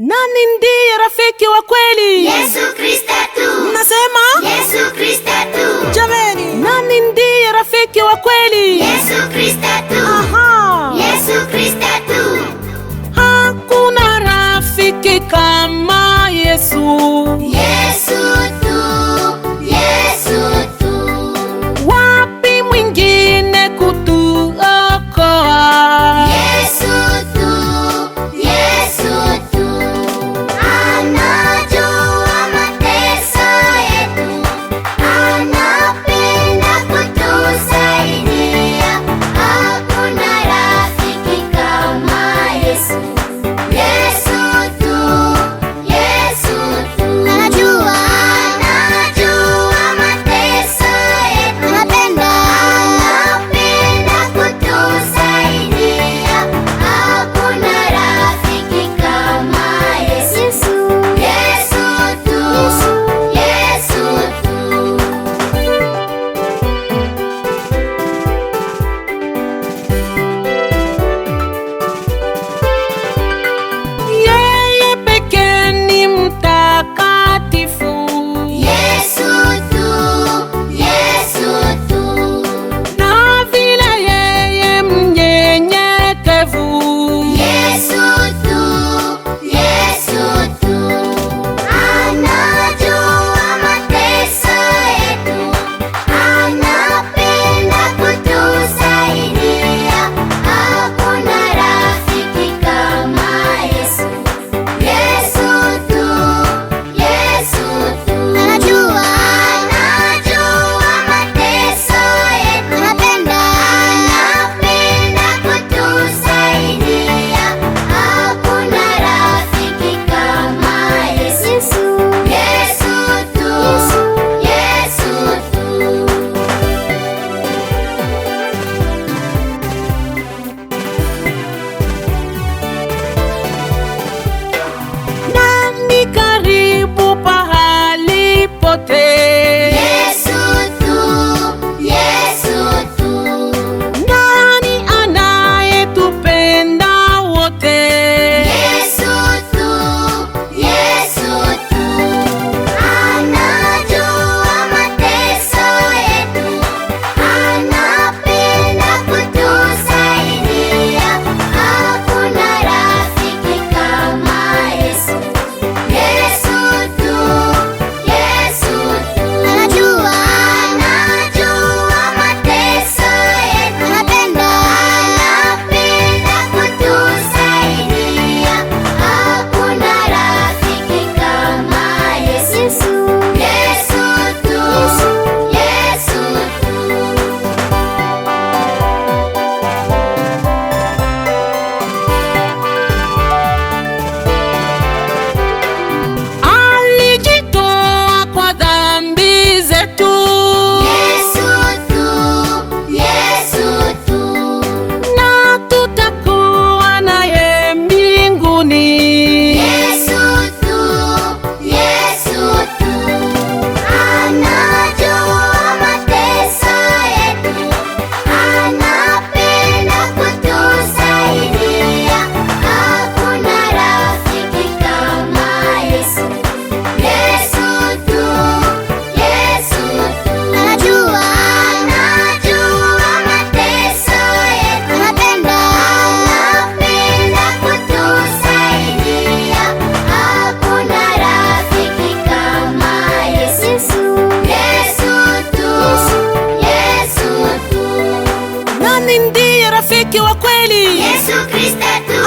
Nani ndiye rafiki wa kweli? Yesu Kristo tu. Nasema Yesu Kristo tu. jameni, nani ndiye rafiki wa kweli? Yesu Kristo tu. Aha. Yesu Kristo tu. Hakuna rafiki kama Yesu. Yesu tu. Yesu tu. Wapi mwingine kutuokoa? Yesu tu. Yesu tu. Anajua mateso yetu. Anapenda kutusaidia. Hakuna rafiki kama Yesu. Yesu tu. Yesu tu. Anajua mateso yetu. Anapenda kutusaidia. Hakuna rafiki kama Yesu. Yesu tu. Yesu tu. Yeye pekee ni mtakatifu. Yesu tu. Yesu tu. Na vile yeye mnyenyekevu. Yesu tu. Yesu tu. Anajua mateso yetu. Anapenda kutusaidia. Hakuna rafiki kama Yesu. Yesu tu. Yesu tu. Anajua mateso yetu. Anapenda kutusaidia. Hakuna rafiki kama Yesu. Yesu tu. Yesu tu. Nani karibu pahali pote? Yesu tu. Yesu tu. Nani anayetupenda wote? Yesu tu. Yesu tu. Anajua mateso yetu. Anapenda kutusaidia. Hakuna rafiki kama Yesu. Yesu tu. Yesu tu. Anajua mateso yetu. Anapenda kutusaidia. Hakuna rafiki kama Yesu. Yesu tu. Yesu tu. Alijitoa kwa dhambi zetu. Yesu tu. Yesu tu. Na tutakuwa naye mbinguni. Yesu tu. Yesu tu. Anajua mateso yetu. Anapenda kutusaidia. Hakuna rafiki kama Yesu. Yesu tu. Yesu tu. Anajua mateso yetu. Anapenda kutusaidia. Hakuna rafiki kama Yesu. Yesu tu. Yesu tu. Nani ndiye rafiki wa kweli? Yesu Kristo tu.